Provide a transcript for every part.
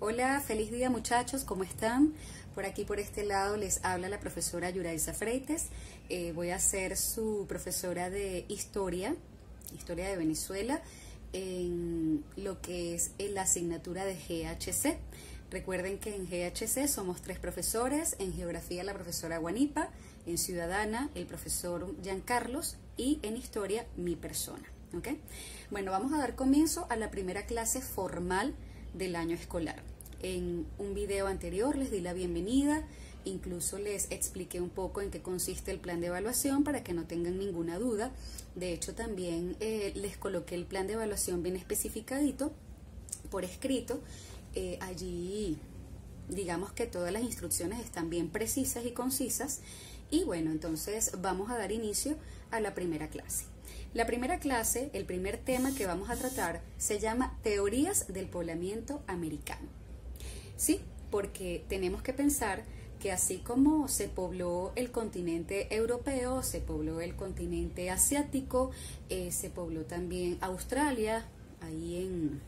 Hola, feliz día muchachos, ¿cómo están? Por aquí, por este lado, les habla la profesora Yuraiza Freites. Voy a ser su profesora de historia de Venezuela, en lo que es la asignatura de GHC. Recuerden que en GHC somos 3 profesores, en geografía la profesora Guanipa, en ciudadana el profesor Giancarlos y en historia mi persona. ¿Okay? Bueno, vamos a dar comienzo a la primera clase formal del año escolar. En un video anterior les di la bienvenida, incluso les expliqué un poco en qué consiste el plan de evaluación para que no tengan ninguna duda. De hecho, también les coloqué el plan de evaluación bien especificadito por escrito. Allí, digamos que todas las instrucciones están bien precisas y concisas. Y bueno, entonces vamos a dar inicio a la primera clase. La primera clase, el primer tema que vamos a tratar se llama Teorías del Poblamiento Americano. Sí, porque tenemos que pensar que así como se pobló el continente europeo, se pobló el continente asiático, se pobló también Australia, ahí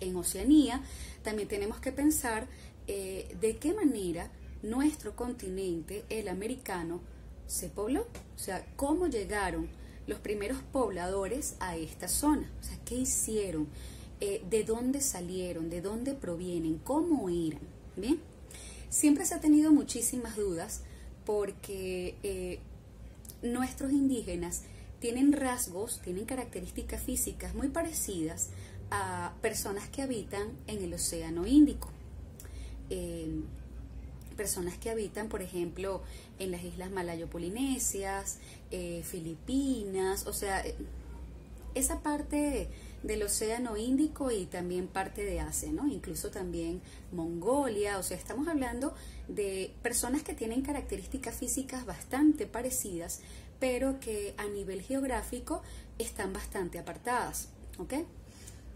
en Oceanía, también tenemos que pensar de qué manera nuestro continente, el americano, se pobló. O sea, cómo llegaron los primeros pobladores a esta zona. O sea, ¿qué hicieron? ¿De dónde salieron? ¿De dónde provienen? ¿Cómo eran? Bien, siempre se ha tenido muchísimas dudas porque nuestros indígenas tienen rasgos, tienen características físicas muy parecidas a personas que habitan en el Océano Índico. Personas que habitan, por ejemplo, en las islas malayo-polinesias, Filipinas, o sea, esa parte del Océano Índico y también parte de Asia, ¿no? Incluso también Mongolia, o sea, estamos hablando de personas que tienen características físicas bastante parecidas, pero que a nivel geográfico están bastante apartadas, ¿ok?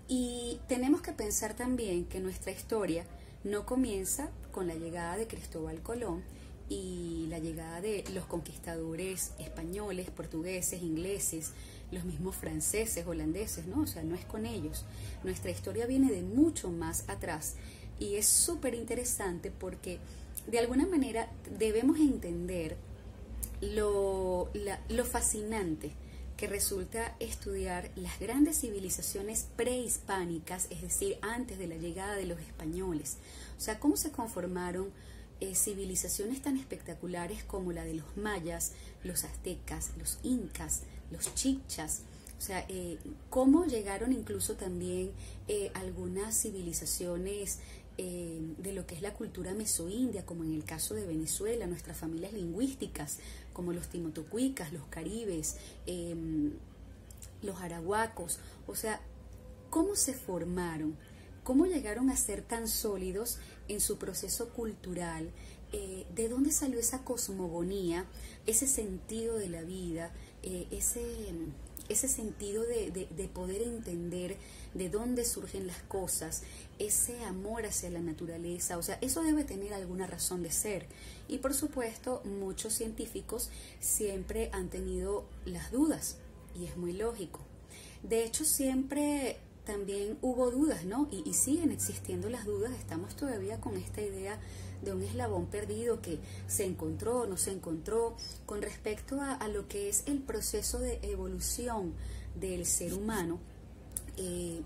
Y tenemos que pensar también que nuestra historia no comienza con la llegada de Cristóbal Colón y la llegada de los conquistadores españoles, portugueses, ingleses, los mismos franceses, holandeses, ¿no? O sea, no es con ellos. Nuestra historia viene de mucho más atrás y es súper interesante porque de alguna manera debemos entender lo fascinante que resulta estudiar las grandes civilizaciones prehispánicas, es decir, antes de la llegada de los españoles. O sea, cómo se conformaron civilizaciones tan espectaculares como la de los mayas, los aztecas, los incas, los chichas. O sea, cómo llegaron incluso también algunas civilizaciones de lo que es la cultura mesoindia, como en el caso de Venezuela, nuestras familias lingüísticas, como los timotocuicas, los caribes, los arahuacos. O sea, cómo se formaron, cómo llegaron a ser tan sólidos en su proceso cultural, de dónde salió esa cosmogonía, ese sentido de la vida, ese sentido de poder entender de dónde surgen las cosas, ese amor hacia la naturaleza. O sea, eso debe tener alguna razón de ser. Y por supuesto, muchos científicos siempre han tenido las dudas, y es muy lógico. De hecho, siempre también hubo dudas, ¿no? Y siguen existiendo las dudas. Estamos todavía con esta idea de un eslabón perdido que se encontró, no se encontró, con respecto a lo que es el proceso de evolución del ser humano.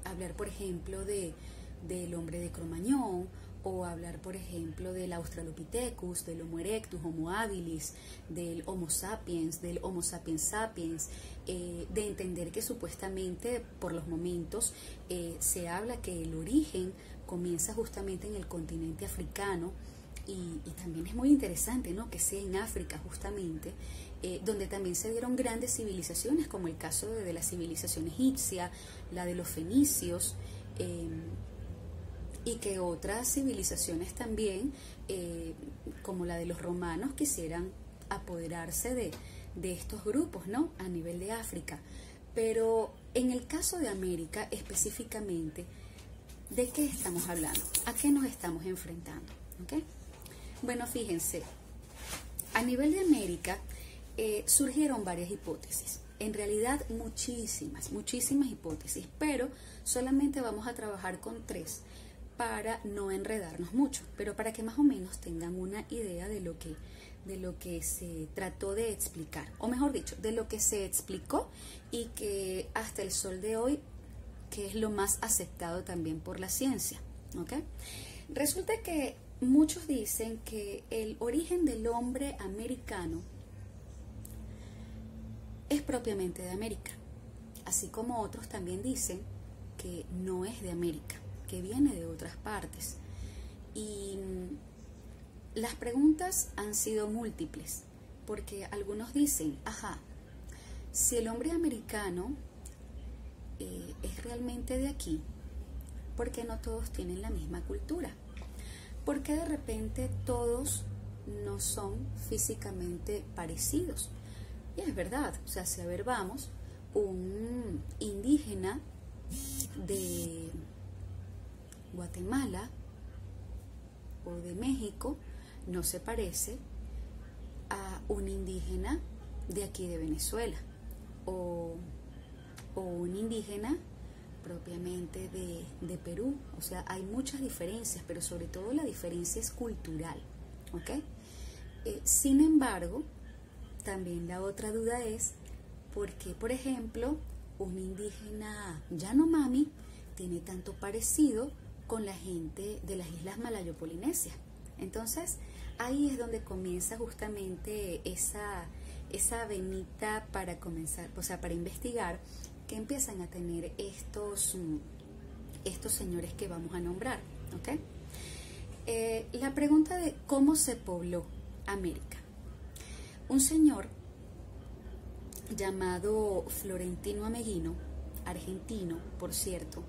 Hablar, por ejemplo, del hombre de Cro-Magnon, o hablar, por ejemplo, del Australopithecus, del Homo erectus, Homo habilis, del Homo sapiens sapiens, de entender que supuestamente por los momentos se habla que el origen comienza justamente en el continente africano, y también es muy interesante, ¿no?, que sea en África justamente, donde también se dieron grandes civilizaciones, como el caso de la civilización egipcia, la de los fenicios, y que otras civilizaciones también, como la de los romanos, quisieran apoderarse de estos grupos, ¿no?, a nivel de África. Pero en el caso de América específicamente, ¿de qué estamos hablando? ¿A qué nos estamos enfrentando? ¿Okay? Bueno, fíjense, a nivel de América surgieron varias hipótesis. En realidad muchísimas hipótesis, pero solamente vamos a trabajar con 3 para no enredarnos mucho, pero para que más o menos tengan una idea de lo que se trató de explicar, o mejor dicho, de lo que se explicó y que hasta el sol de hoy, que es lo más aceptado también por la ciencia, ¿ok? Resulta que muchos dicen que el origen del hombre americano es propiamente de América, así como otros también dicen que no es de América, que viene de otras partes. Y las preguntas han sido múltiples, porque algunos dicen, ajá, si el hombre americano es realmente de aquí, ¿por qué no todos tienen la misma cultura? ¿Por qué de repente todos no son físicamente parecidos? Y es verdad, o sea, si a ver vamos, un indígena de Guatemala o de México no se parece a un indígena de aquí de Venezuela o un indígena propiamente de Perú. O sea, hay muchas diferencias, pero sobre todo la diferencia es cultural, ¿ok? Sin embargo, también la otra duda es por qué, por ejemplo, un indígena Yanomami tiene tanto parecido con la gente de las islas Malayo-Polinesias. Entonces, ahí es donde comienza justamente esa venita para comenzar, o sea, para investigar, que empiezan a tener estos señores que vamos a nombrar, ¿ok? La pregunta de cómo se pobló América. Un señor llamado Florentino Ameghino, argentino, por cierto,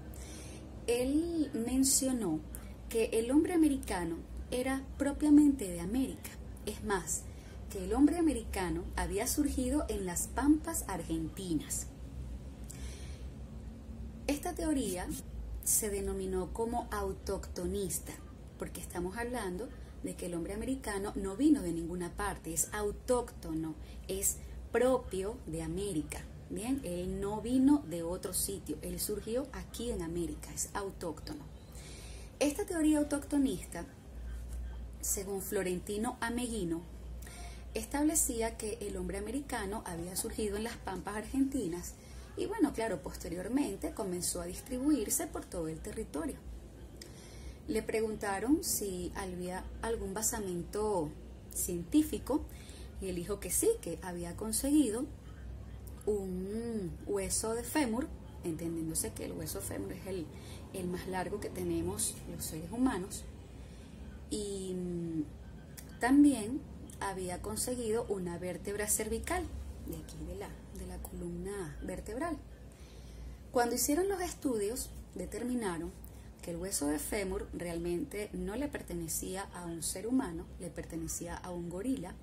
él mencionó que el hombre americano era propiamente de América. Es más, que el hombre americano había surgido en las pampas argentinas. Esta teoría se denominó como autóctonista, porque estamos hablando de que el hombre americano no vino de ninguna parte, es autóctono, es propio de América. Bien, él no vino de otro sitio, él surgió aquí en América, es autóctono. Esta teoría autoctonista, según Florentino Ameghino, establecía que el hombre americano había surgido en las pampas argentinas y bueno, claro, posteriormente comenzó a distribuirse por todo el territorio. Le preguntaron si había algún basamento científico y él dijo que sí, que había conseguido un hueso de fémur, entendiéndose que el hueso fémur es el más largo que tenemos los seres humanos, y también había conseguido una vértebra cervical, de aquí de la columna vertebral. Cuando hicieron los estudios, determinaron que el hueso de fémur realmente no le pertenecía a un ser humano, le pertenecía a un gorila,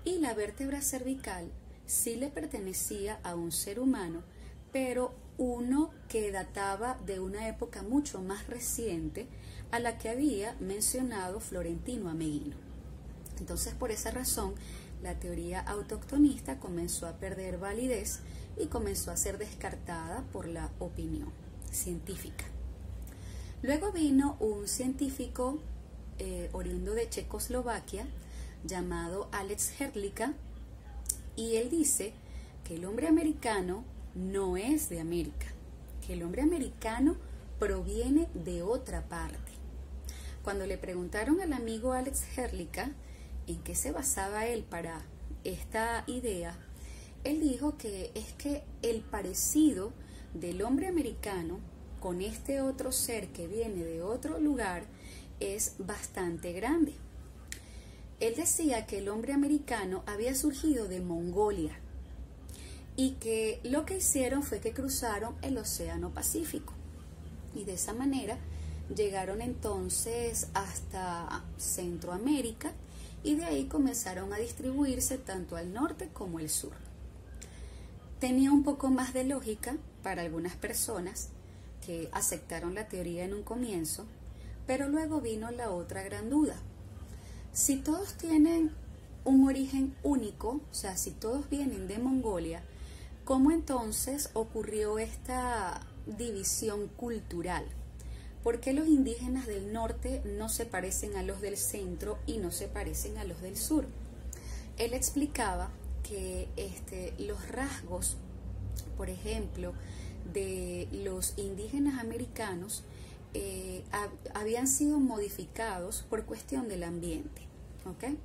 y la vértebra cervical sí le pertenecía a un ser humano, pero uno que databa de una época mucho más reciente a la que había mencionado Florentino Ameghino. Entonces, por esa razón, la teoría autoctonista comenzó a perder validez y comenzó a ser descartada por la opinión científica. Luego vino un científico oriundo de Checoslovaquia llamado Alex Herlika, y él dice que el hombre americano no es de América, que el hombre americano proviene de otra parte. Cuando le preguntaron al amigo Alex Herlika en qué se basaba él para esta idea, él dijo que es que el parecido del hombre americano con este otro ser que viene de otro lugar es bastante grande. Él decía que el hombre americano había surgido de Mongolia y que lo que hicieron fue que cruzaron el Océano Pacífico y de esa manera llegaron entonces hasta Centroamérica y de ahí comenzaron a distribuirse tanto al norte como al sur. Tenía un poco más de lógica para algunas personas que aceptaron la teoría en un comienzo, pero luego vino la otra gran duda. Si todos tienen un origen único, o sea, si todos vienen de Mongolia, ¿cómo entonces ocurrió esta división cultural? ¿por qué los indígenas del norte no se parecen a los del centro y no se parecen a los del sur? Él explicaba que los rasgos, por ejemplo, de los indígenas americanos habían sido modificados por cuestión del ambiente, ¿ok?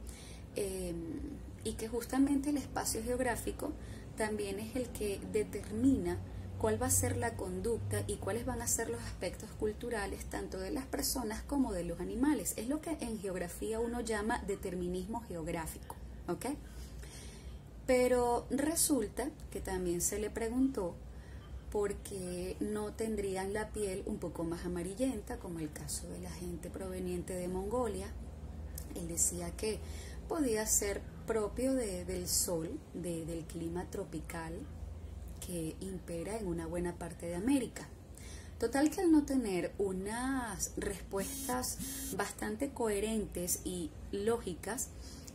Y que justamente el espacio geográfico también es el que determina cuál va a ser la conducta y cuáles van a ser los aspectos culturales tanto de las personas como de los animales. Es lo que en geografía uno llama determinismo geográfico, ¿ok? Pero resulta que también se le preguntó por qué no tendrían la piel un poco más amarillenta, como el caso de la gente proveniente de Mongolia. Él decía que podía ser propio del sol, del clima tropical que impera en una buena parte de América. Total que al no tener unas respuestas bastante coherentes y lógicas,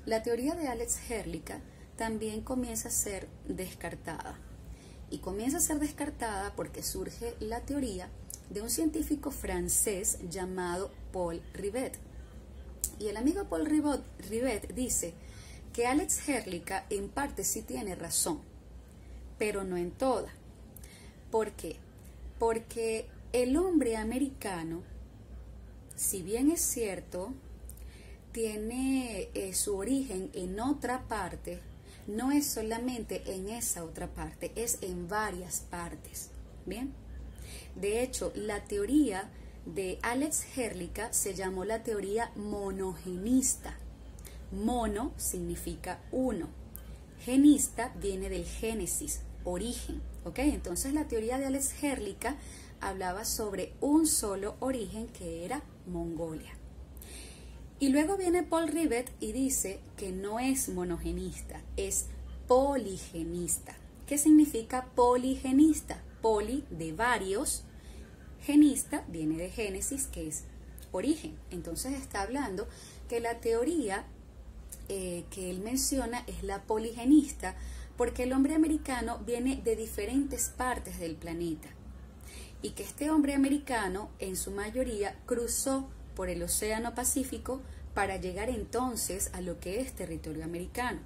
la teoría de Alex Herlika también comienza a ser descartada. Y comienza a ser descartada porque surge la teoría de un científico francés llamado Paul Rivet. Y el amigo Paul Rivet dice que Alex Herlika en parte sí tiene razón, pero no en toda. ¿Por qué? Porque el hombre americano, si bien es cierto, tiene su origen en otra parte, no es solamente en esa otra parte, es en varias partes. ¿Bien? De hecho, la teoría de Alex Herlika se llamó la teoría monogenista. Mono significa uno. Genista viene del génesis, origen. ¿Ok? Entonces la teoría de Alex Herlika hablaba sobre un solo origen que era Mongolia. Y luego viene Paul Rivet y dice que no es monogenista, es poligenista. ¿Qué significa poligenista? Poli de varios, genista viene de génesis, que es origen. Entonces está hablando que la teoría que él menciona es la poligenista, porque el hombre americano viene de diferentes partes del planeta. Y que este hombre americano, en su mayoría, cruzó por el Océano Pacífico para llegar entonces a lo que es territorio americano.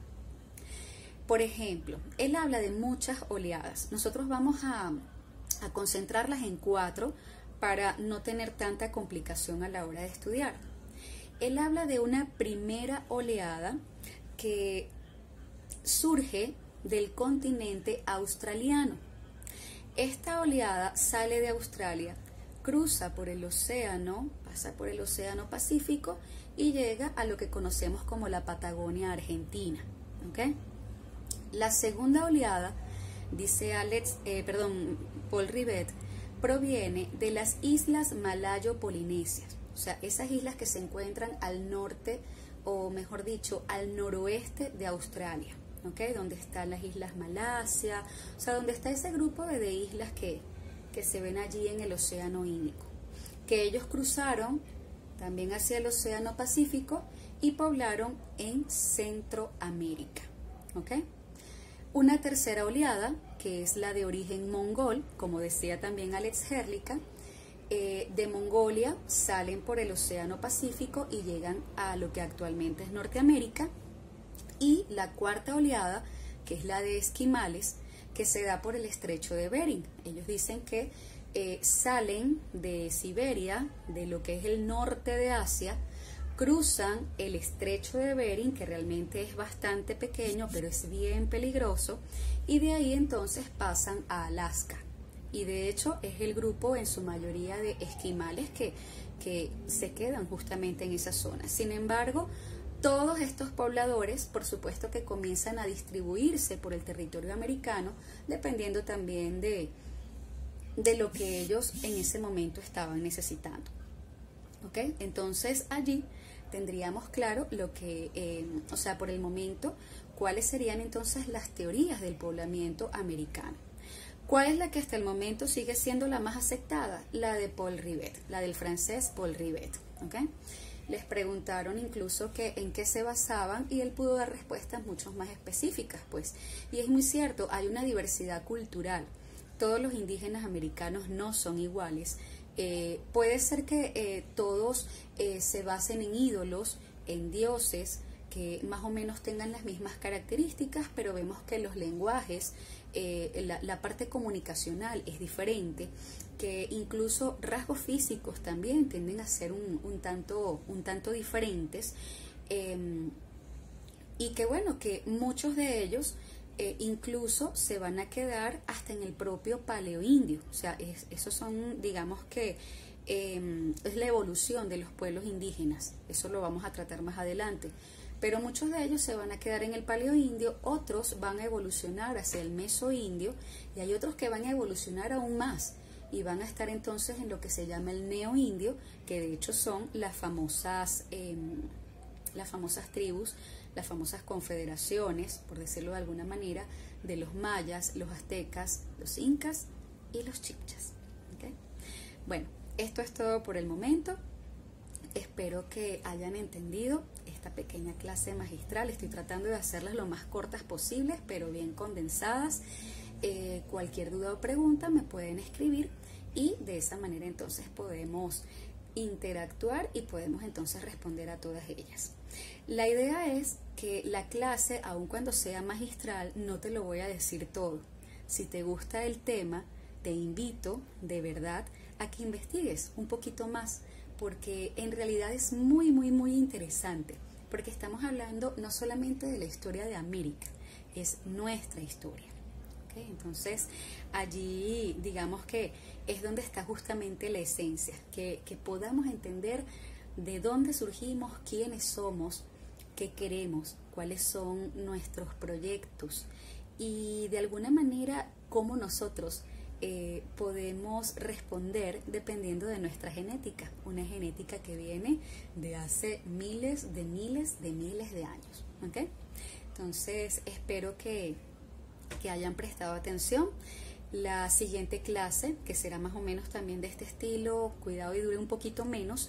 Por ejemplo, él habla de muchas oleadas. Nosotros vamos a concentrarlas en 4 para no tener tanta complicación a la hora de estudiar. Él habla de una primera oleada que surge del continente australiano. Esta oleada sale de Australia, cruza por el océano, pasa por el Océano Pacífico y llega a lo que conocemos como la Patagonia Argentina. ¿Okay? La segunda oleada, dice Paul Rivet, proviene de las islas malayo-polinesias, o sea, esas islas que se encuentran al norte, o mejor dicho, al noroeste de Australia, ¿okay? Donde están las islas Malasia, o sea, donde está ese grupo de islas que se ven allí en el Océano Índico, que ellos cruzaron también hacia el Océano Pacífico y poblaron en Centroamérica. ¿Okay? Una tercera oleada, que es la de origen mongol, como decía también Alex Herlika, de Mongolia salen por el Océano Pacífico y llegan a lo que actualmente es Norteamérica. Y la cuarta oleada, que es la de esquimales, que se da por el estrecho de Bering. Ellos dicen que salen de Siberia, de lo que es el norte de Asia, cruzan el estrecho de Bering, que realmente es bastante pequeño, pero es bien peligroso, y de ahí entonces pasan a Alaska. Y de hecho es el grupo en su mayoría de esquimales que se quedan justamente en esa zona. Sin embargo, todos estos pobladores, por supuesto que comienzan a distribuirse por el territorio americano, dependiendo también de lo que ellos en ese momento estaban necesitando. ¿Okay? Entonces allí tendríamos claro lo que, o sea, por el momento, cuáles serían entonces las teorías del poblamiento americano. ¿Cuál es la que hasta el momento sigue siendo la más aceptada? La de Paul Rivet, la del francés Paul Rivet. ¿Okay? Les preguntaron incluso que en qué se basaban y él pudo dar respuestas mucho más específicas, pues. Y es muy cierto, hay una diversidad cultural. Todos los indígenas americanos no son iguales Puede ser que todos se basen en ídolos, en dioses, que más o menos tengan las mismas características, pero vemos que los lenguajes, la parte comunicacional es diferente, que incluso rasgos físicos también tienden a ser un tanto diferentes, y que bueno, que muchos de ellos incluso se van a quedar hasta en el propio paleoindio. O sea, esos son, digamos que es la evolución de los pueblos indígenas. Eso lo vamos a tratar más adelante. Pero muchos de ellos se van a quedar en el paleoindio, otros van a evolucionar hacia el mesoindio y hay otros que van a evolucionar aún más y van a estar entonces en lo que se llama el neoindio, que de hecho son las famosas tribus, las famosas confederaciones, por decirlo de alguna manera, de los mayas, los aztecas, los incas y los chibchas. ¿Okay? Bueno, esto es todo por el momento. Espero que hayan entendido esta pequeña clase magistral. Estoy tratando de hacerlas lo más cortas posibles, pero bien condensadas. Cualquier duda o pregunta me pueden escribir y de esa manera entonces podemos interactuar y podemos entonces responder a todas ellas. La idea es que la clase, aun cuando sea magistral, no te lo voy a decir todo. Si te gusta el tema, te invito de verdad a que investigues un poquito más, porque en realidad es muy interesante, porque estamos hablando no solamente de la historia de América, es nuestra historia. ¿Okay? Entonces, allí digamos que es donde está justamente la esencia, que podamos entender de dónde surgimos, quiénes somos, qué queremos, cuáles son nuestros proyectos y de alguna manera cómo nosotros podemos responder dependiendo de nuestra genética, una genética que viene de hace miles de años. ¿Okay? Entonces espero que hayan prestado atención. La siguiente clase, que será más o menos también de este estilo, cuidado y dure un poquito menos,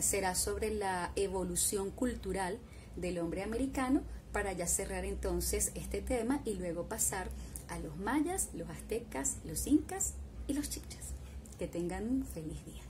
será sobre la evolución cultural del hombre americano, para ya cerrar entonces este tema y luego pasar a los mayas, los aztecas, los incas y los chibchas. Que tengan un feliz día.